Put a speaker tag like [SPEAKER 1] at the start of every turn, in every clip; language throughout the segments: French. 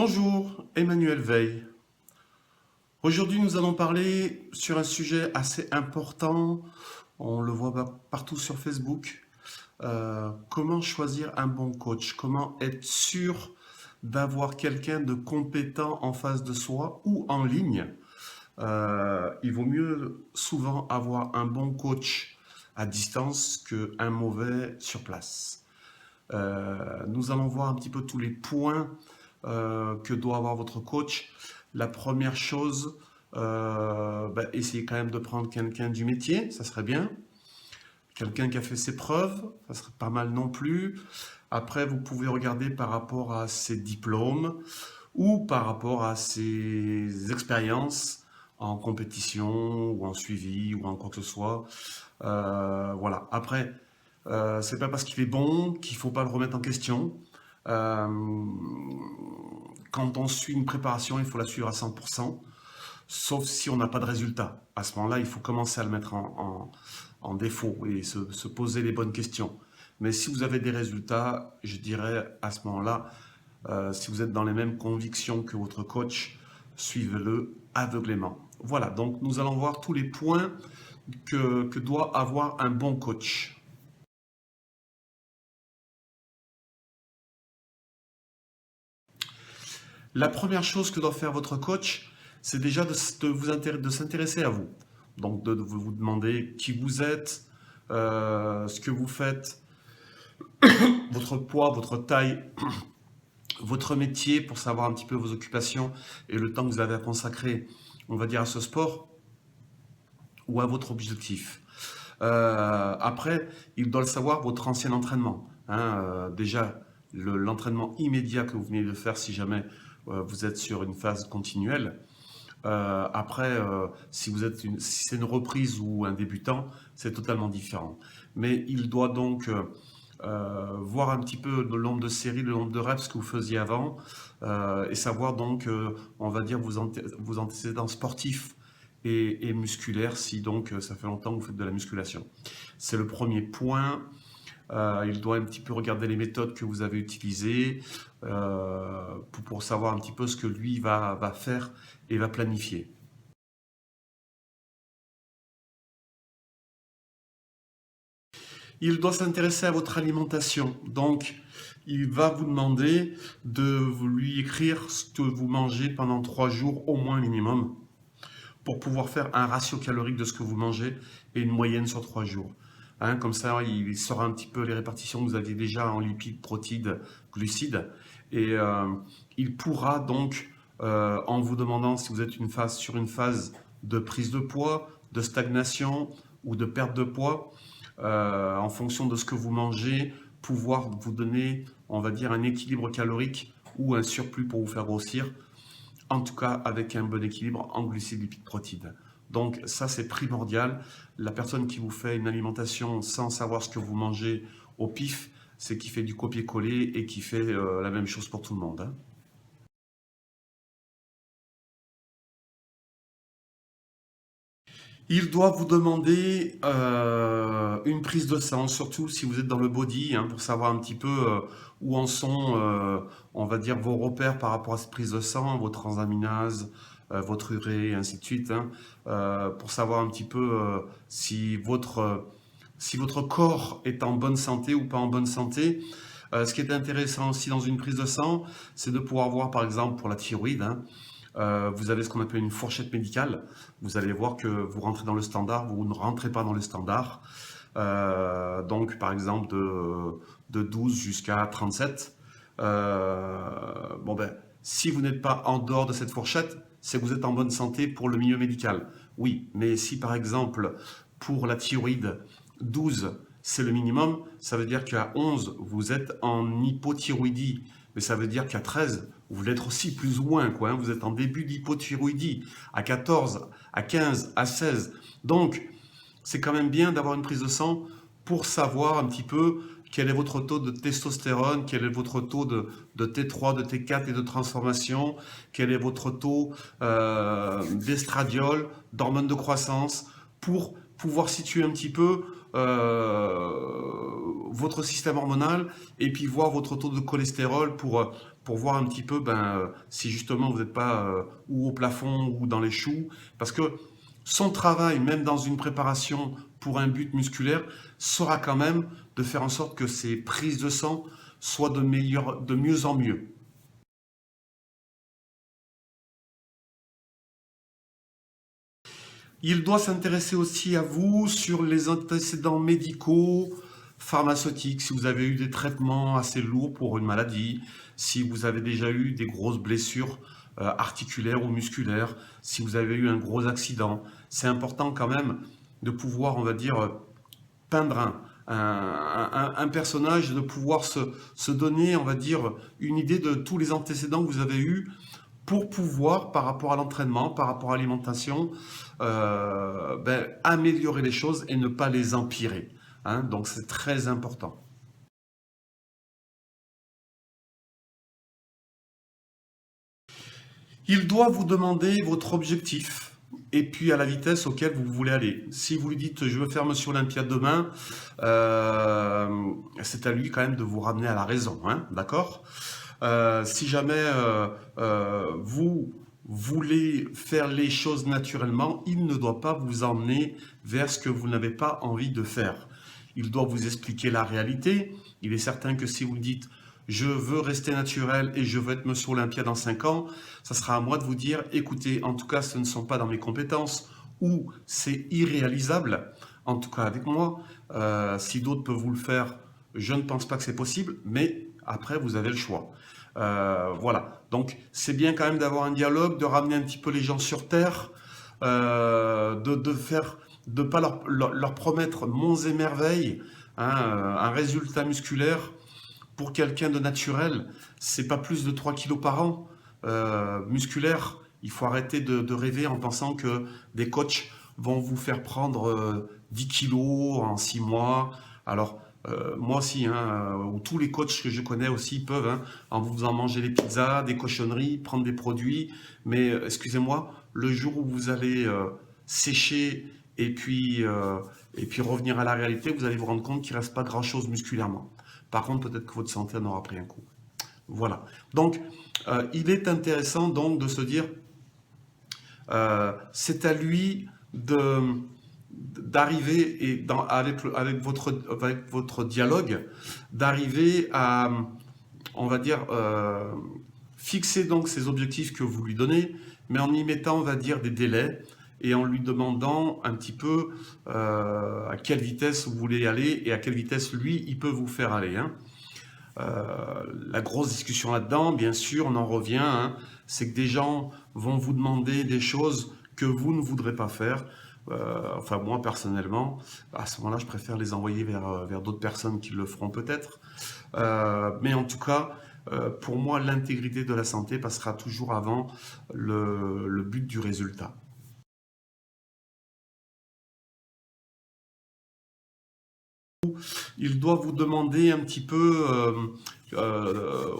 [SPEAKER 1] Bonjour, Emmanuel Veil. Aujourd'hui, nous allons parler sur un sujet assez important. On le voit partout sur Facebook. Comment choisir un bon coach? Comment être sûr d'avoir quelqu'un de compétent en face de soi ou en ligne? Il vaut mieux souvent avoir un bon coach à distance qu'un mauvais sur place. Nous allons voir un petit peu tous les points que doit avoir votre coach. La première chose, essayez quand même de prendre quelqu'un du métier, ça serait bien. Quelqu'un qui a fait ses preuves, ça serait pas mal non plus. Après, vous pouvez regarder par rapport à ses diplômes ou par rapport à ses expériences en compétition ou en suivi ou en quoi que ce soit. Voilà. Après, c'est pas parce qu'il est bon qu'il faut pas le remettre en question. Euh, Quand on suit une préparation, il faut la suivre à 100%, sauf si on n'a pas de résultat. À ce moment-là, il faut commencer à le mettre en défaut et se poser les bonnes questions. Mais si vous avez des résultats, je dirais à ce moment-là, si vous êtes dans les mêmes convictions que votre coach, suivez-le aveuglément. Voilà, donc nous allons voir tous les points que doit avoir un bon coach. La première chose que doit faire votre coach, c'est déjà de s'intéresser à vous. Donc de vous demander qui vous êtes, ce que vous faites, votre poids, votre taille, votre métier pour savoir un petit peu vos occupations et le temps que vous avez à consacrer, on va dire, à ce sport ou à votre objectif. Après, il doit le savoir, votre ancien entraînement. Déjà, l'entraînement immédiat que vous venez de faire si jamais vous êtes sur une phase continuelle. Après, si c'est une reprise ou un débutant, c'est totalement différent. Mais il doit donc voir un petit peu le nombre de séries, le nombre de reps que vous faisiez avant, et savoir donc, on va dire, vos antécédents sportifs et musculaires, si donc ça fait longtemps que vous faites de la musculation. C'est le premier point. Il doit un petit peu regarder les méthodes que vous avez utilisées pour savoir un petit peu ce que lui va faire et va planifier. Il doit s'intéresser à votre alimentation. Donc, il va vous demander de lui écrire ce que vous mangez pendant 3 jours au moins minimum pour pouvoir faire un ratio calorique de ce que vous mangez et une moyenne sur 3 jours. Comme ça, il saura un petit peu les répartitions que vous aviez déjà en lipides, protides, glucides. Et il pourra donc, en vous demandant si vous êtes sur une phase de prise de poids, de stagnation ou de perte de poids, en fonction de ce que vous mangez, pouvoir vous donner, on va dire, un équilibre calorique ou un surplus pour vous faire grossir, en tout cas avec un bon équilibre en glucides, lipides, protides. Donc ça, c'est primordial. La personne qui vous fait une alimentation sans savoir ce que vous mangez au pif, c'est qui fait du copier-coller et qui fait la même chose pour tout le monde. Il doit vous demander une prise de sang, surtout si vous êtes dans le body, pour savoir un petit peu où en sont, on va dire, vos repères par rapport à cette prise de sang, vos transaminases, votre urée, et ainsi de suite, pour savoir un petit peu si votre corps est en bonne santé ou pas en bonne santé. Ce qui est intéressant aussi dans une prise de sang, c'est de pouvoir voir, par exemple, pour la thyroïde, vous avez ce qu'on appelle une fourchette médicale. Vous allez voir que vous rentrez dans le standard, vous ne rentrez pas dans le standard. Donc, par exemple, de 12 jusqu'à 37. Si vous n'êtes pas en dehors de cette fourchette, c'est que vous êtes en bonne santé pour le milieu médical. Oui, mais si par exemple, pour la thyroïde, 12, c'est le minimum, ça veut dire qu'à 11, vous êtes en hypothyroïdie, mais ça veut dire qu'à 13, vous l'êtes aussi plus ou moins, quoi, vous êtes en début d'hypothyroïdie, à 14, à 15, à 16. Donc, c'est quand même bien d'avoir une prise de sang pour savoir un petit peu quel est votre taux de testostérone, quel est votre taux de T3, de T4 et de transformation, quel est votre taux d'estradiol, d'hormones de croissance, pour pouvoir situer un petit peu votre système hormonal et puis voir votre taux de cholestérol pour voir un petit peu si justement vous n'êtes pas ou au plafond ou dans les choux. Parce que son travail, même dans une préparation pour un but musculaire, sera quand même de faire en sorte que ces prises de sang soient de mieux en mieux. Il doit s'intéresser aussi à vous sur les antécédents médicaux, pharmaceutiques, si vous avez eu des traitements assez lourds pour une maladie, si vous avez déjà eu des grosses blessures articulaires ou musculaires, si vous avez eu un gros accident. C'est important quand même de pouvoir, on va dire, peindre un personnage, de pouvoir se donner, on va dire, une idée de tous les antécédents que vous avez eus pour pouvoir, par rapport à l'entraînement, par rapport à l'alimentation, améliorer les choses et ne pas les empirer. Hein. Donc c'est très important. Il doit vous demander votre objectif et puis à la vitesse auquel vous voulez aller. Si vous lui dites je veux faire Monsieur Olympia demain, c'est à lui quand même de vous ramener à la raison, hein, d'accord? Si jamais vous voulez faire les choses naturellement, il ne doit pas vous emmener vers ce que vous n'avez pas envie de faire. Il doit vous expliquer la réalité. Il est certain que si vous me dites je veux rester naturel et je veux être Monsieur Olympia dans 5 ans, ça sera à moi de vous dire, écoutez, en tout cas, ce ne sont pas dans mes compétences ou c'est irréalisable, en tout cas avec moi. Si d'autres peuvent vous le faire, je ne pense pas que c'est possible, mais après, vous avez le choix. Voilà, donc c'est bien quand même d'avoir un dialogue, de ramener un petit peu les gens sur terre, de pas leur promettre monts et merveilles, hein, un résultat musculaire pour quelqu'un de naturel, c'est pas plus de 3 kilos par an musculaire. Il faut arrêter de rêver en pensant que des coachs vont vous faire prendre 10 kilos en 6 mois. Alors, moi aussi, hein, ou tous les coachs que je connais aussi peuvent, hein, en vous faisant manger des pizzas, des cochonneries, prendre des produits. Mais excusez-moi, le jour où vous allez sécher et puis revenir à la réalité, vous allez vous rendre compte qu'il ne reste pas grand-chose musculairement. Par contre, peut-être que votre santé en aura pris un coup. Voilà. Donc, il est intéressant donc de se dire, c'est à lui d'arriver et avec votre dialogue, d'arriver à, on va dire, fixer donc ces objectifs que vous lui donnez, mais en y mettant, on va dire, des délais et en lui demandant un petit peu à quelle vitesse vous voulez aller et à quelle vitesse lui, il peut vous faire aller. Hein. La grosse discussion là-dedans, bien sûr, on en revient, hein, c'est que des gens vont vous demander des choses que vous ne voudrez pas faire. Enfin, moi, personnellement, à ce moment-là, je préfère les envoyer vers d'autres personnes qui le feront peut-être. Mais en tout cas, pour moi, l'intégrité de la santé passera toujours avant le but du résultat. Il doit vous demander un petit peu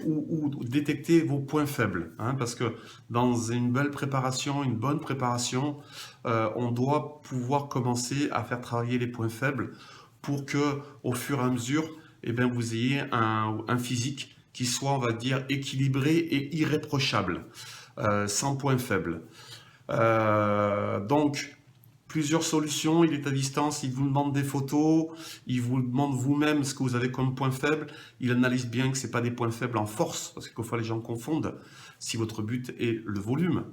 [SPEAKER 1] ou détecter vos points faibles. Hein, parce que dans une belle préparation, une bonne préparation, on doit pouvoir commencer à faire travailler les points faibles pour que, au fur et à mesure, eh bien, vous ayez un physique qui soit, on va dire, équilibré et irréprochable, sans points faibles. Donc, plusieurs solutions, il est à distance, il vous demande des photos, il vous demande vous-même ce que vous avez comme point faible, il analyse bien que ce n'est pas des points faibles en force, parce que quelquefois les gens confondent, si votre but est le volume.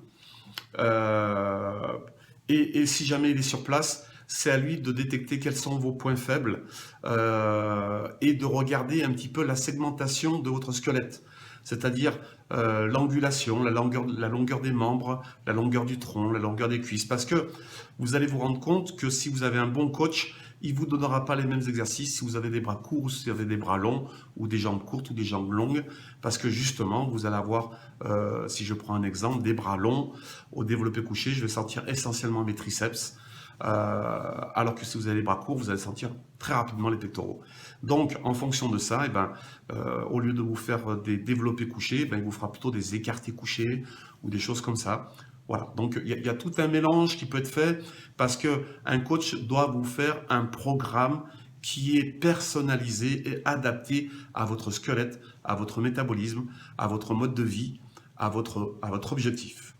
[SPEAKER 1] Et si jamais il est sur place, c'est à lui de détecter quels sont vos points faibles et de regarder un petit peu la segmentation de votre squelette, c'est-à-dire l'angulation, la longueur des membres, la longueur du tronc, la longueur des cuisses, parce que vous allez vous rendre compte que si vous avez un bon coach, il ne vous donnera pas les mêmes exercices si vous avez des bras courts ou si vous avez des bras longs ou des jambes courtes ou des jambes longues, parce que justement, vous allez avoir, si je prends un exemple, des bras longs au développé couché, je vais sentir essentiellement mes triceps, alors que si vous avez les bras courts, vous allez sentir très rapidement les pectoraux. Donc, en fonction de ça, au lieu de vous faire des développés couchés, il vous fera plutôt des écartés couchés ou des choses comme ça. Voilà, donc il y a tout un mélange qui peut être fait parce qu'un coach doit vous faire un programme qui est personnalisé et adapté à votre squelette, à votre métabolisme, à votre mode de vie, à votre objectif.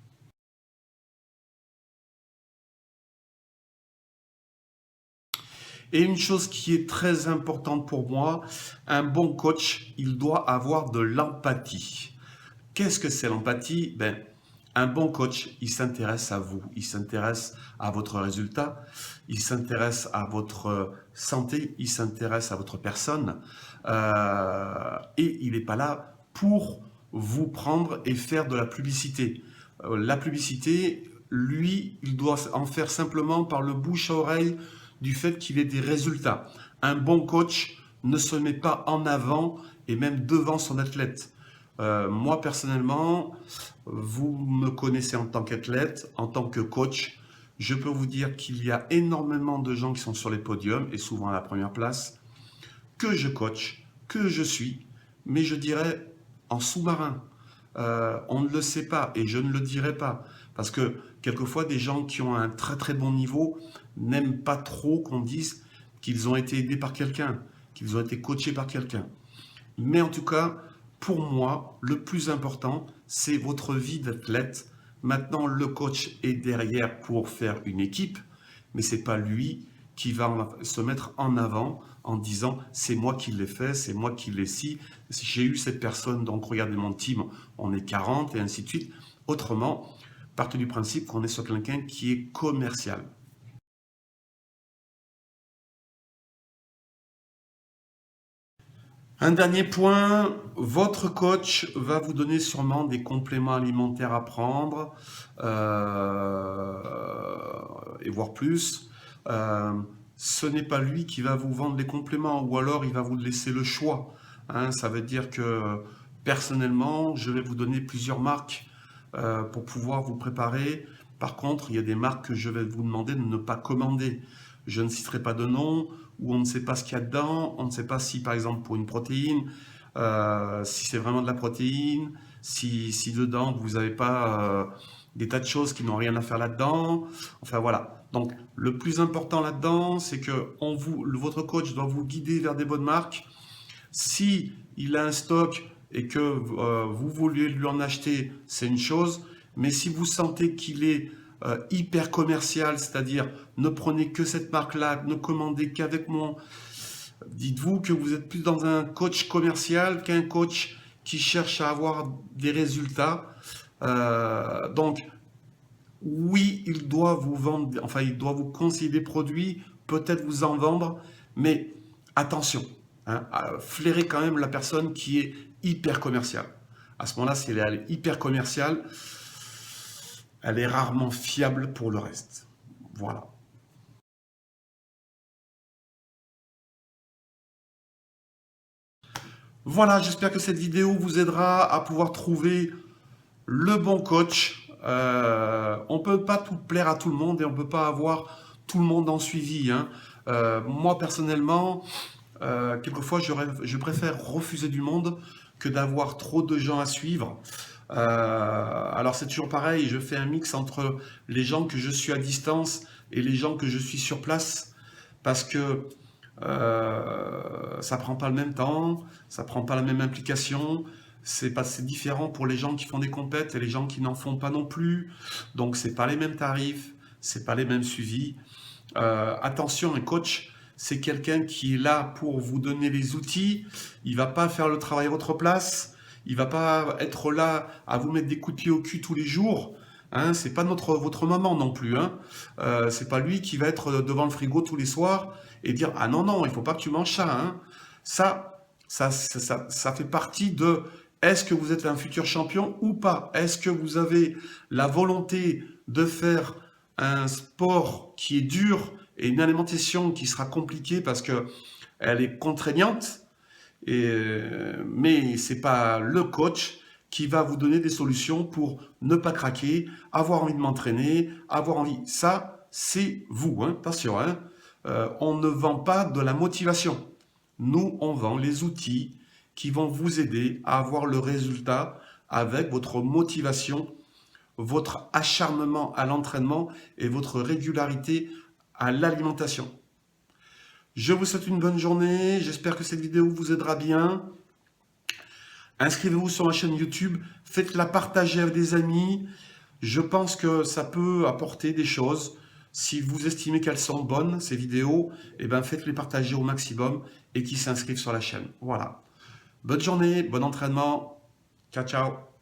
[SPEAKER 1] Et une chose qui est très importante pour moi, un bon coach, il doit avoir de l'empathie. Qu'est-ce que c'est l'empathie? Un bon coach, il s'intéresse à vous, il s'intéresse à votre résultat, il s'intéresse à votre santé, il s'intéresse à votre personne et il n'est pas là pour vous prendre et faire de la publicité. La publicité, lui, il doit en faire simplement par le bouche à oreille du fait qu'il ait des résultats. Un bon coach ne se met pas en avant et même devant son athlète. Moi, personnellement, vous me connaissez en tant qu'athlète, en tant que coach. Je peux vous dire qu'il y a énormément de gens qui sont sur les podiums et souvent à la première place, que je coach, que je suis, mais je dirais en sous-marin. On ne le sait pas et je ne le dirai pas. Parce que quelquefois, des gens qui ont un très très bon niveau n'aiment pas trop qu'on dise qu'ils ont été aidés par quelqu'un, qu'ils ont été coachés par quelqu'un. Mais en tout cas, pour moi, le plus important, c'est votre vie d'athlète. Maintenant, le coach est derrière pour faire une équipe, mais ce n'est pas lui qui va se mettre en avant en disant « c'est moi qui l'ai fait, c'est moi qui l'ai si j'ai eu cette personne, donc regardez mon team, on est 40 et ainsi de suite ». Autrement, partez du principe qu'on est sur quelqu'un qui est commercial. Un dernier point, votre coach va vous donner sûrement des compléments alimentaires à prendre, et voire plus. Ce n'est pas lui qui va vous vendre les compléments, ou alors il va vous laisser le choix. Hein. Ça veut dire que personnellement, je vais vous donner plusieurs marques pour pouvoir vous préparer. Par contre, il y a des marques que je vais vous demander de ne pas commander. Je ne citerai pas de nom, où on ne sait pas ce qu'il y a dedans, on ne sait pas si par exemple pour une protéine, si c'est vraiment de la protéine, si dedans vous n'avez pas des tas de choses qui n'ont rien à faire là-dedans. Enfin voilà. Donc le plus important là-dedans, c'est que votre coach doit vous guider vers des bonnes marques. Si il a un stock et que vous vouliez lui en acheter, c'est une chose. Mais si vous sentez qu'il est hyper commercial, c'est-à-dire ne prenez que cette marque-là, ne commandez qu'avec moi, dites-vous que vous êtes plus dans un coach commercial qu'un coach qui cherche à avoir des résultats. Donc, oui, il doit vous vendre, enfin, il doit vous conseiller des produits, peut-être vous en vendre, mais attention, hein, flairez quand même la personne qui est hyper commerciale. À ce moment-là, si elle est hyper commerciale, elle est rarement fiable pour le reste. Voilà. Voilà, j'espère que cette vidéo vous aidera à pouvoir trouver le bon coach. On ne peut pas tout plaire à tout le monde et on ne peut pas avoir tout le monde en suivi. Hein. Moi, personnellement, quelquefois, je préfère refuser du monde que d'avoir trop de gens à suivre. Alors, c'est toujours pareil, je fais un mix entre les gens que je suis à distance et les gens que je suis sur place parce que ça prend pas le même temps, ça prend pas la même implication. C'est différent pour les gens qui font des compètes et les gens qui n'en font pas non plus. Donc, c'est pas les mêmes tarifs, c'est pas les mêmes suivis. Attention, un coach, c'est quelqu'un qui est là pour vous donner les outils. Il va pas faire le travail à votre place. Il va pas être là à vous mettre des coups de pied au cul tous les jours. Hein, c'est pas votre maman non plus. Hein. C'est pas lui qui va être devant le frigo tous les soirs et dire ah non non, il faut pas que tu manges ça. Hein. Ça fait partie de est-ce que vous êtes un futur champion ou pas? Est-ce que vous avez la volonté de faire un sport qui est dur et une alimentation qui sera compliquée parce que elle est contraignante, mais c'est pas le coach qui va vous donner des solutions pour ne pas craquer, avoir envie de m'entraîner, avoir envie. Ça, c'est vous, hein, attention. Hein. On ne vend pas de la motivation. Nous, on vend les outils qui vont vous aider à avoir le résultat avec votre motivation, votre acharnement à l'entraînement et votre régularité à l'alimentation. Je vous souhaite une bonne journée, j'espère que cette vidéo vous aidera bien. Inscrivez-vous sur ma chaîne YouTube, faites-la partager avec des amis. Je pense que ça peut apporter des choses. Si vous estimez qu'elles sont bonnes, ces vidéos, eh ben faites-les partager au maximum et qu'ils s'inscrivent sur la chaîne. Voilà. Bonne journée, bon entraînement. Ciao, ciao.